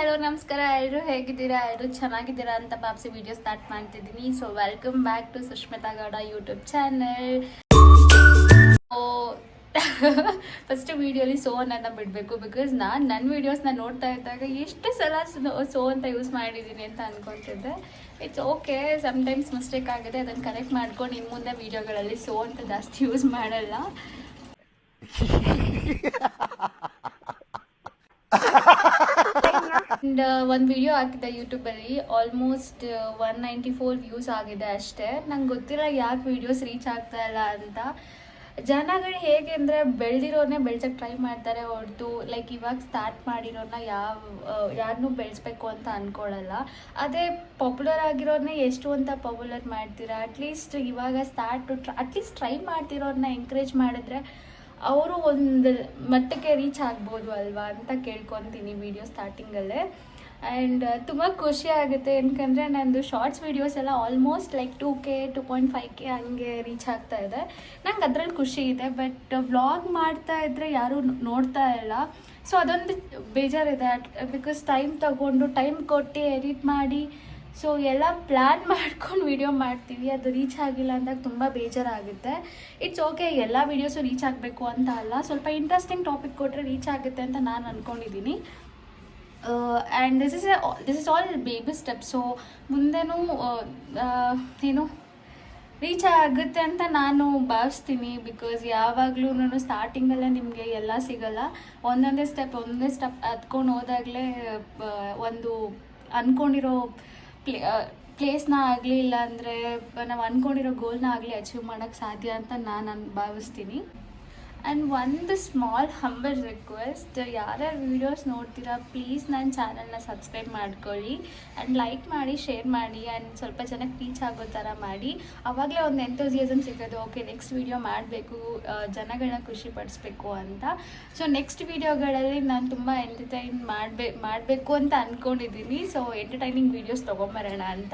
Hello ನಮಸ್ಕಾರ, ಎಲ್ಲರೂ ಹೇಗಿದ್ದೀರಾ? ಎಲ್ಲರೂ ಚೆನ್ನಾಗಿದ್ದೀರಾ ಅಂತ ಭಾವಿಸಿ ವಿಡಿಯೋ ಸ್ಟಾರ್ಟ್ ಮಾಡ್ತಿದ್ದೀನಿ. So welcome back to Sushmita Gowda YouTube channel. First ವಿಡಿಯೋಲಿ ಸೋ ಅನ್ನೋದನ್ನ ಬಿಡಬೇಕು, ಬಿಕಾಸ್ ನನ್ನ ವೀಡಿಯೋಸ್ನ ನೋಡ್ತಾ ಇದ್ದಾಗ ಎಷ್ಟು ಸಲ ಸೋ ಅಂತ ಯೂಸ್ ಮಾಡಿದ್ದೀನಿ ಅಂತ ಅನ್ಕೊತಿದ್ದೆ. ಇಟ್ಸ್ ಓಕೆ, ಸಮ್ಟೈಮ್ಸ್ ಮಿಸ್ಟೇಕ್ ಆಗಿದೆ, ಅದನ್ನು ಕರೆಕ್ಟ್ ಮಾಡ್ಕೊಂಡು ಇನ್ನು ಮುಂದೆ ವೀಡಿಯೋಗಳಲ್ಲಿ ಸೋ ಅಂತ ಜಾಸ್ತಿ ಯೂಸ್ ಮಾಡಲ್ಲ. ಆ್ಯಂಡ್ ಒಂದು ವಿಡಿಯೋ ಹಾಕಿದ್ದೆ ಯೂಟ್ಯೂಬಲ್ಲಿ, ಆಲ್ಮೋಸ್ಟ್ 194 ವ್ಯೂಸ್ ಆಗಿದೆ ಅಷ್ಟೇ. ನಂಗೆ ಗೊತ್ತಿಲ್ಲ ಯಾಕೆ ವೀಡಿಯೋಸ್ ರೀಚ್ ಆಗ್ತಾ ಇಲ್ಲ ಅಂತ. ಜನಗಳು ಹೇಗೆ ಅಂದರೆ ಬೆಳೆದಿರೋರನ್ನೇ ಬೆಳ್ಸೋಕ್ಕೆ ಟ್ರೈ ಮಾಡ್ತಾರೆ ಹೊರತು ಲೈಕ್ ಇವಾಗ ಸ್ಟಾರ್ಟ್ ಮಾಡಿರೋರನ್ನ ಯಾರನ್ನೂ ಬೆಳೆಸ್ಬೇಕು ಅಂತ ಅಂದ್ಕೊಳ್ಳಲ್ಲ. ಅದೇ ಪಾಪ್ಯುಲರ್ ಆಗಿರೋರನ್ನೇ ಎಷ್ಟು ಅಂತ ಪಾಪ್ಯುಲರ್ ಮಾಡ್ತೀರಾ? ಅಟ್ಲೀಸ್ಟ್ ಇವಾಗ ಅಟ್ಲೀಸ್ಟ್ ಟ್ರೈ ಮಾಡ್ತಿರೋರನ್ನ ಎಂಕರೇಜ್ ಮಾಡಿದ್ರೆ ಅವರು ಒಂದು ಮಟ್ಟಕ್ಕೆ ರೀಚ್ ಆಗ್ಬೋದು ಅಲ್ವಾ ಅಂತ ಕೇಳ್ಕೊತೀನಿ ವಿಡಿಯೋ ಸ್ಟಾರ್ಟಿಂಗಲ್ಲೇ. ಆ್ಯಂಡ್ ತುಂಬ ಖುಷಿ ಆಗುತ್ತೆ, ಯಾಕಂದರೆ ನಂದು ಶಾರ್ಟ್ಸ್ ವೀಡಿಯೋಸ್ ಎಲ್ಲ ಆಲ್ಮೋಸ್ಟ್ ಲೈಕ್ 2K 2.5K ಹಂಗೆ ರೀಚ್ ಆಗ್ತಾ ಇದೆ. ನಂಗೆ ಅದ್ರಲ್ಲಿ ಖುಷಿ ಇದೆ. ಬಟ್ ವ್ಲಾಗ್ ಮಾಡ್ತಾ ಇದ್ದರೆ ಯಾರೂ ನೋಡ್ತಾ ಇಲ್ಲ. ಸೊ ಅದೊಂದು ಬೇಜಾರಿದೆ, ಬಿಕಾಸ್ ಟೈಮ್ ಕೊಟ್ಟು ಎಡಿಟ್ ಮಾಡಿ ಸೊ ಎಲ್ಲ ಪ್ಲ್ಯಾನ್ ಮಾಡ್ಕೊಂಡು ವೀಡಿಯೋ ಮಾಡ್ತೀವಿ, ಅದು ರೀಚ್ ಆಗಿಲ್ಲ ಅಂದಾಗ ತುಂಬ ಬೇಜಾರಾಗುತ್ತೆ. ಇಟ್ಸ್ ಓಕೆ, ಎಲ್ಲ ವೀಡಿಯೋಸು ರೀಚ್ ಆಗಬೇಕು ಅಂತ ಅಲ್ಲ, ಸ್ವಲ್ಪ ಇಂಟ್ರೆಸ್ಟಿಂಗ್ ಟಾಪಿಕ್ ಕೊಟ್ಟರೆ ರೀಚ್ ಆಗುತ್ತೆ ಅಂತ ನಾನು ಅಂದ್ಕೊಂಡಿದ್ದೀನಿ. And this is all baby step. So ಮುಂದೆನೂ ಏನು ರೀಚ್ ಆಗುತ್ತೆ ಅಂತ ನಾನು ಭಾವಿಸ್ತೀನಿ. ಬಿಕಾಸ್ ಯಾವಾಗಲೂ ಸ್ಟಾರ್ಟಿಂಗಲ್ಲೇ ನಿಮಗೆ ಎಲ್ಲ ಸಿಗಲ್ಲ. ಒಂದೊಂದೇ ಸ್ಟೆಪ್ ಹತ್ಕೊಂಡು ಹೋದಾಗಲೇ ಒಂದು ಅಂದ್ಕೊಂಡಿರೋ ಪ್ಲೇಸ್ನ ಆಗಲಿ, ಇಲ್ಲಾಂದರೆ ನಾವು ಅಂದ್ಕೊಂಡಿರೋ ಗೋಲ್ನ ಆಗಲಿ ಅಚೀವ್ ಮಾಡೋಕ್ಕೆ ಸಾಧ್ಯ ಅಂತ ನಾನು ಭಾವಿಸ್ತೀನಿ. ಆ್ಯಂಡ್ ಒಂದು ಸ್ಮಾಲ್ ಹಂಬಲ್ ರಿಕ್ವೆಸ್ಟ್, ಯಾರ್ಯಾರು ವೀಡಿಯೋಸ್ ನೋಡ್ತೀರಾ ಪ್ಲೀಸ್ ನನ್ನ ಚಾನಲ್ನ ಸಬ್ಸ್ಕ್ರೈಬ್ ಮಾಡ್ಕೊಳ್ಳಿ ಆ್ಯಂಡ್ ಲೈಕ್ ಮಾಡಿ, ಶೇರ್ ಮಾಡಿ, ಆ್ಯಂಡ್ ಸ್ವಲ್ಪ ಜನಕ್ಕೆ ರೀಚ್ ಆಗೋ ಥರ ಮಾಡಿ. ಆವಾಗಲೇ ಒಂದು ಎಂಥೂಸಿಯಾಸಮ್ ಸಿಗೋದು, ಓಕೆ ನೆಕ್ಸ್ಟ್ ವೀಡಿಯೋ ಮಾಡಬೇಕು, ಜನಗಳನ್ನ ಖುಷಿ ಪಡಿಸ್ಬೇಕು ಅಂತ. ಸೊ ನೆಕ್ಸ್ಟ್ ವೀಡಿಯೋಗಳಲ್ಲಿ ನಾನು ತುಂಬ ಎಂಟರ್ಟೈನ್ ಮಾಡಬೇಕು ಅಂತ ಅಂದ್ಕೊಂಡಿದ್ದೀನಿ. ಸೊ ಎಂಟರ್ಟೈನಿಂಗ್ ವೀಡಿಯೋಸ್ ತೊಗೊಂಬರೋಣ ಅಂತ.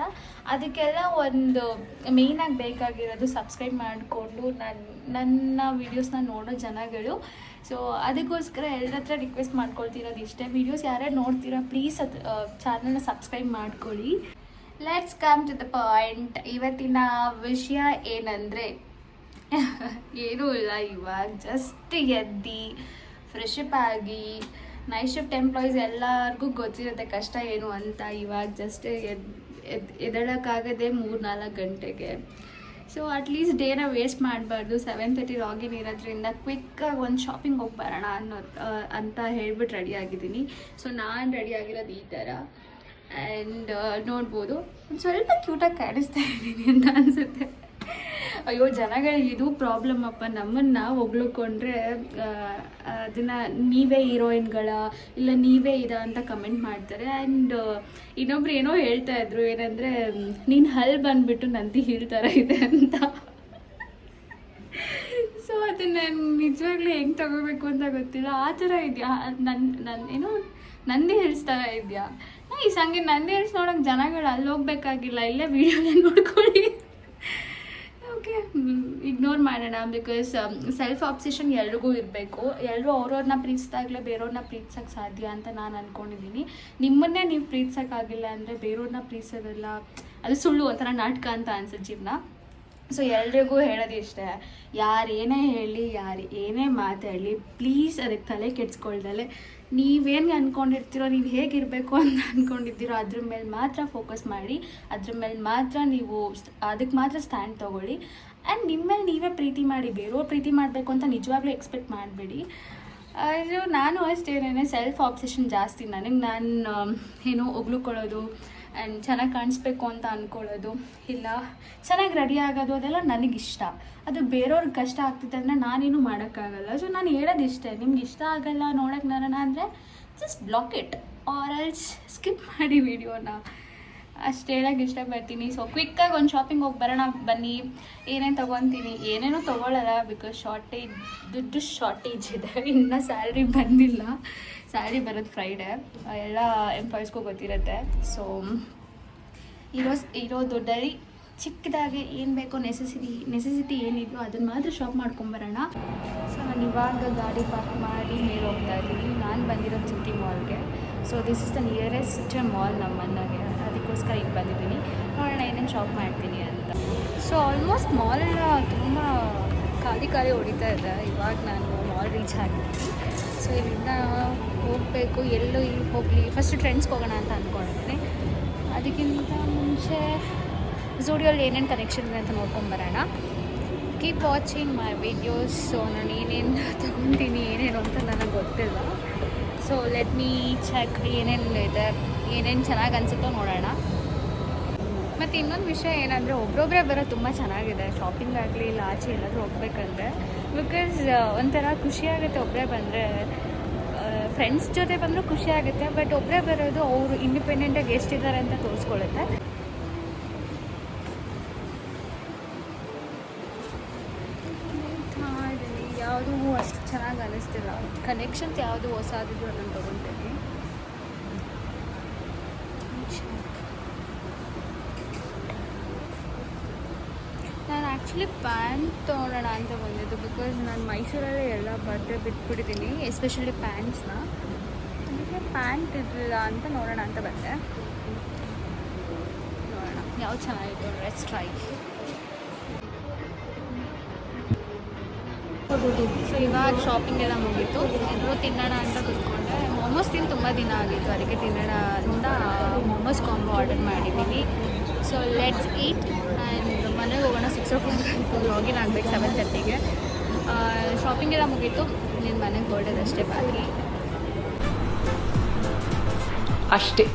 ಅದಕ್ಕೆಲ್ಲ ಒಂದು ಮೇಯ್ನಾಗಿ ಬೇಕಾಗಿರೋದು ಸಬ್ಸ್ಕ್ರೈಬ್ ಮಾಡಿಕೊಂಡು ನನ್ನ ವೀಡಿಯೋಸ್ನ ನೋಡೋ ಜನಗಳು. ಸೊ ಅದಕ್ಕೋಸ್ಕರ ಎಲ್ಲರ ಹತ್ರ ರಿಕ್ವೆಸ್ಟ್ ಮಾಡ್ಕೊಳ್ತಿರೋದು ಇಷ್ಟೇ, ವೀಡಿಯೋಸ್ ಯಾರ್ಯಾರು ನೋಡ್ತೀರಾ ಪ್ಲೀಸ್ ಚಾನಲ್ನ ಸಬ್ಸ್ಕ್ರೈಬ್ ಮಾಡ್ಕೊಳ್ಳಿ. Let's come to the point. ಇವತ್ತಿನ ವಿಷಯ ಏನಂದರೆ ಏನೂ ಇಲ್ಲ, ಇವಾಗ ಜಸ್ಟ್ ಎದ್ದು ಫ್ರೆಶ್ ಅಪ್ ಆಗಿ, ನೈಟ್ ಶಿಫ್ಟ್ ಎಂಪ್ಲಾಯೀಸ್ ಎಲ್ಲರಿಗೂ ಗೊತ್ತಿರುತ್ತೆ ಕಷ್ಟ ಏನು ಅಂತ. ಇವಾಗ ಜಸ್ಟ್ ಎದ್ದೇಳೋಕ್ಕಾಗದೆ 3-4 ಗಂಟೆಗೆ. ಸೊ ಅಟ್ಲೀಸ್ಟ್ ಡೇನ ವೇಸ್ಟ್ ಮಾಡಬಾರ್ದು. 7:30 ಲಾಗಿನ್ ಇರೋದ್ರಿಂದ ಕ್ವಿಕ್ಕಾಗಿ ಒಂದು ಶಾಪಿಂಗ್ ಹೋಗಿ ಬರೋಣ ಅಂತ ಹೇಳ್ಬಿಟ್ಟು ರೆಡಿಯಾಗಿದ್ದೀನಿ. ಸೊ ನಾನು ರೆಡಿಯಾಗಿರೋದು ಈ ಥರ. ಆ್ಯಂಡ್ ನೋಡ್ಬೋದು ಒಂದು ಸ್ವಲ್ಪ ಕ್ಯೂಟಾಗಿ ಕಾಣಿಸ್ತಾ ಇದ್ದೀನಿ ಅಂತ ಅನಿಸುತ್ತೆ. ಅಯ್ಯೋ ಜನಗಳಿಗೆ ಇದು ಪ್ರಾಬ್ಲಮ್ ಅಪ್ಪ, ನಮ್ಮನ್ನು ಹೊಗ್ಳುಕೊಂಡ್ರೆ ಅದನ್ನು ನೀವೇ ಹೀರೋಯಿನ್ಗಳ ಇಲ್ಲ ನೀವೇ ಅಂತ ಕಮೆಂಟ್ ಮಾಡ್ತಾರೆ. ಆ್ಯಂಡ್ ಇನ್ನೊಬ್ರು ಏನೋ ಹೇಳ್ತಾ ಇದ್ರು, ಏನಂದರೆ ನೀನು ಹಲ್ ಬಂದುಬಿಟ್ಟು ನಂದಿ ಹೀಲ್ ಥರ ಇದೆ ಅಂತ. ಸೊ ಅದನ್ನು ನಿಜವಾಗ್ಲೂ ಹೆಂಗೆ ತಗೋಬೇಕು ಅಂತ ಗೊತ್ತಿಲ್ಲ. ಆ ಥರ ಇದೆಯಾ ಏನೋ ನಂದಿ ಹಿಲ್ಸ್ ಥರ ಇದೆಯಾ? ಈ ಸಂಗೆ ನಂದಿ ಹಿಲ್ಸ್ ನೋಡೋಕೆ ಜನಗಳು ಅಲ್ಲಿ ಹೋಗ್ಬೇಕಾಗಿಲ್ಲ, ಇಲ್ಲೇ ವೀಡಿಯೋನೇ ನೋಡ್ಕೊಳ್ಳಿ. ಓಕೆ, ಇಗ್ನೋರ್ ಮಾಡೋಣ. ಬಿಕಾಸ್ ಸೆಲ್ಫ್ ಆಬ್ಸೆಷನ್ ಎಲ್ರಿಗೂ ಇರಬೇಕು. ಎಲ್ಲರೂ ಅವ್ರವ್ರನ್ನ ಪ್ರೀತಿಸಿದಾಗಲೇ ಬೇರೆಯವ್ರನ್ನ ಪ್ರೀತಿಸೋಕ್ಕೆ ಸಾಧ್ಯ ಅಂತ ನಾನು ಅಂದ್ಕೊಂಡಿದ್ದೀನಿ. ನಿಮ್ಮನ್ನೇ ನೀವು ಪ್ರೀತಿಸೋಕ್ಕಾಗಿಲ್ಲ ಅಂದರೆ ಬೇರೆಯವ್ರನ್ನ ಪ್ರೀತಿಸೋದಲ್ಲ, ಅದು ಸುಳ್ಳು, ಒಂಥರ ನಾಟಕ ಅಂತ ಅನ್ಸುತ್ತೆ ಜೀವನ. ಸೊ ಎಲ್ರಿಗೂ ಹೇಳೋದು ಇಷ್ಟೇ, ಯಾರು ಏನೇ ಹೇಳಿ, ಯಾರು ಏನೇ ಮಾತಾಡಲಿ, ಪ್ಲೀಸ್ ಅದಕ್ಕೆ ತಲೆ ಕೆಡ್ಸ್ಕೊಳ್ದಲೆ ನೀವೇನು ಅಂದ್ಕೊಂಡಿರ್ತೀರೋ, ನೀವು ಹೇಗಿರಬೇಕು ಅಂತ ಅಂದ್ಕೊಂಡಿದ್ದೀರೋ ಅದ್ರ ಮೇಲೆ ಮಾತ್ರ ಫೋಕಸ್ ಮಾಡಿ, ಅದ್ರ ಮೇಲೆ ಮಾತ್ರ ನೀವು ಅದಕ್ಕೆ ಮಾತ್ರ ಸ್ಟ್ಯಾಂಡ್ ತೊಗೊಳ್ಳಿ. ಆ್ಯಂಡ್ ನಿಮ್ಮ ಮೇಲೆ ನೀವೇ ಪ್ರೀತಿ ಮಾಡಿ, ಬೇರೆಯವ್ರು ಪ್ರೀತಿ ಮಾಡಬೇಕು ಅಂತ ನಿಜವಾಗ್ಲೂ ಎಕ್ಸ್ಪೆಕ್ಟ್ ಮಾಡಬೇಡಿ. ಅದು ನಾನು ಅಷ್ಟೇನೇ, ಸೆಲ್ಫ್ ಆಬ್ಸೆಷನ್ ಜಾಸ್ತಿ ನನಗೆ. ನಾನು ಏನೋ ಹೊಗ್ಳುಕೊಳ್ಳೋದು ಆ್ಯಂಡ್ ಚೆನ್ನಾಗಿ ಕಾಣಿಸ್ಬೇಕು ಅಂತ ಅಂದ್ಕೊಳ್ಳೋದು, ಇಲ್ಲ ಚೆನ್ನಾಗಿ ರೆಡಿ ಆಗೋದು, ಅದೆಲ್ಲ ನನಗಿಷ್ಟ. ಅದು ಬೇರೆಯವ್ರಿಗೆ ಕಷ್ಟ ಆಗ್ತಿದೆ ಅಂದರೆ ನಾನೇನು ಮಾಡೋಕ್ಕಾಗಲ್ಲ. ಸೊ ನಾನು ಹೇಳೋದು ಇಷ್ಟೇ, ನಿಮ್ಗೆ ಇಷ್ಟ ಆಗಲ್ಲ ನೋಡೋಕ್ಕೆ ನಾನು ಅಂದರೆ just block it or else skip ಮಾಡಿ ವಿಡಿಯೋನ, ಅಷ್ಟು ಹೇಳೋಕ್ಕೆ ಇಷ್ಟಪಡ್ತೀನಿ. ಸೊ ಕ್ವಿಕ್ಕಾಗಿ ಒಂದು ಶಾಪಿಂಗ್ ಹೋಗಿ ಬರೋಣ ಬನ್ನಿ. ಏನೇನು ತೊಗೊತೀನಿ, ಏನೇನೂ ತೊಗೊಳ್ಳಲ್ಲ, ಬಿಕಾಸ್ ದುಡ್ಡು ಶಾರ್ಟೇಜ್ ಇದೆ. ಇನ್ನೂ ಸ್ಯಾಲ್ರಿ ಬಂದಿಲ್ಲ, ಸ್ಯಾಲ್ರಿ ಬರೋದು ಫ್ರೈಡೇ, ಎಲ್ಲ ಎಂಪ್ಲಾಯೀಸ್ಗೂ ಗೊತ್ತಿರುತ್ತೆ. ಸೊ ಇರೋ ದುಡ್ಡಲ್ಲಿ ಚಿಕ್ಕದಾಗಿ ಏನು ಬೇಕೋ ನೆಸೆಸಿಟಿ ಏನಿದೆಯೋ ಅದನ್ನು ಮಾತ್ರ ಶಾಪ್ ಮಾಡ್ಕೊಂಬರೋಣ. ಸೊ ನಾನು ಇವಾಗ ಗಾಡಿ ಪಾರ್ಕ್ ಮಾಡಿ ಮೇಲೆ ಹೋಗ್ತಾ ಇದ್ದೀನಿ. ನಾನು ಬಂದಿರೋದು ಸಿಟಿ ಮಾಲ್ಗೆ. So this is the nearest mall ನಮ್ಮ ಮನೆಗೆ, ಅದಕ್ಕೋಸ್ಕರ ಈಗ ಬಂದಿದ್ದೀನಿ. ನೋಡೋಣ ಏನೇನು ಶಾಪ್ ಮಾಡ್ತೀನಿ ಅಂತ. ಸೊ ಆಲ್ಮೋಸ್ಟ್ ಮಾಲ್ ತುಂಬ ಖಾಲಿ ಹೊಡಿತಾ ಇದೆ. ಇವಾಗ ನಾನು ಮಾಲ್ ರೀಚ್ ಆಗಿದ್ದೀನಿ. ಸೊ ಇಲ್ಲಿಂದ ಹೋಗಬೇಕು, ಎಲ್ಲೂ ಇಲ್ಲಿ ಹೋಗಲಿ, ಫಸ್ಟ್ ಟ್ರೆಂಡ್ಸ್ಗೆ ಹೋಗೋಣ ಅಂತ ಅಂದ್ಕೊಂಡಿದ್ದೀನಿ. ಅದಕ್ಕಿಂತ ಮುಂಚೆ ಝೂಡಿಯೋಲ್ಲಿ ಏನೇನು ಕನೆಕ್ಷನ್ ಇದೆ ಅಂತ ನೋಡ್ಕೊಂಬರೋಣ. Keep watching my videos. So ನಾನು ಏನೇನು ತೊಗೊತೀನಿ ಏನೇನು ಅಂತ ನನಗೆ ಗೊತ್ತಿಲ್ಲ. ಸೊ ಲೆಟ್ ಮೀ ಚೆಕ್ ಏನೇನು ಇದೆ, ಏನೇನು ಚೆನ್ನಾಗಿ ಅನಿಸುತ್ತೋ ನೋಡೋಣ. ಮತ್ತು ಇನ್ನೊಂದು ವಿಷಯ ಏನಂದರೆ ಒಬ್ಬೊಬ್ಬರೇ ಬರೋದು ತುಂಬ ಚೆನ್ನಾಗಿದೆ. ಶಾಪಿಂಗ್ ಆಗಲಿ ಇಲ್ಲ ಆಚೆ ಎಲ್ಲಾದರೂ ಹೋಗ್ಬೇಕಂದ್ರೆ, ಬಿಕಾಸ್ ಒಂಥರ ಖುಷಿಯಾಗುತ್ತೆ ಒಬ್ಬರೇ ಬಂದರೆ. ಫ್ರೆಂಡ್ಸ್ ಜೊತೆ ಬಂದರೂ ಖುಷಿ ಆಗುತ್ತೆ, ಬಟ್ ಒಬ್ಬರೇ ಬರೋದು ಅವರು ಇಂಡಿಪೆಂಡೆಂಟಾಗಿ ಎಷ್ಟಿದ್ದಾರೆ ಅಂತ ತೋರಿಸ್ಕೊಳ್ಳುತ್ತೆ. ಯಾವುದೂ ಅಷ್ಟು ಚೆನ್ನಾಗಿ ಅನ್ನಿಸ್ತಿಲ್ಲ. ಕನೆಕ್ಷನ್ಸ್ ಯಾವುದು ಹೊಸದಿದ್ದು ಅದನ್ನು ತೊಗೊತೀನಿ. ನಾನು ಆ್ಯಕ್ಚುಲಿ ಪ್ಯಾಂಟ್ ತೊಗೊಳ್ಳೋಣ ಅಂತ ಬಂದಿದ್ದು, ಬಿಕಾಸ್ ನಾನು ಮೈಸೂರಲ್ಲೇ ಎಲ್ಲ ಬಟ್ಟೆ ಬಿಟ್ಬಿಟ್ಟಿದ್ದೀನಿ, ಎಸ್ಪೆಷಲಿ ಪ್ಯಾಂಟ್ಸ್ನ. ಅದಕ್ಕೆ ಪ್ಯಾಂಟ್ ಇರಲಿಲ್ಲ ಅಂತ ನೋಡೋಣ ಅಂತ ಬಂದೆ. ನೋಡೋಣ ಯಾವ್ದು ಚೆನ್ನಾಗಿತ್ತು, ಡ್ರೆಸ್ ಟ್ರೈ. ಸೊ ಇವಾಗ ಶಾಪಿಂಗ್ ಎಲ್ಲ ಮುಗೀತು, ಎಲ್ಲರೂ ತಿನ್ನೋಣ ಅಂತ ಕೂತ್ಕೊಂಡೆ. ಮೊಮೋಸ್ ತಿಂದು ತುಂಬ ದಿನ ಆಗಿತ್ತು, ಅದಕ್ಕೆ ತಿನ್ನೋಣ ಅಂತ ಮೊಮೋಸ್ ಕಾಂಬೋ ಆರ್ಡರ್ ಮಾಡಿದ್ದೀನಿ. So let's eat. ಆ್ಯಂಡ್ ಮನೆಗೆ ಹೋಗೋಣ 6 o'clock ಆಯಿತು, ಲಾಗಿನ್ ಆಗಬೇಕು 7:30ಗೆ. ಶಾಪಿಂಗ್ ಎಲ್ಲ ಮುಗೀತು, ನಿನ್ನ ಮನೆಗೆ ಹೊರಡೋದಷ್ಟೇ ಬಾಕಿ ಅಷ್ಟೇ.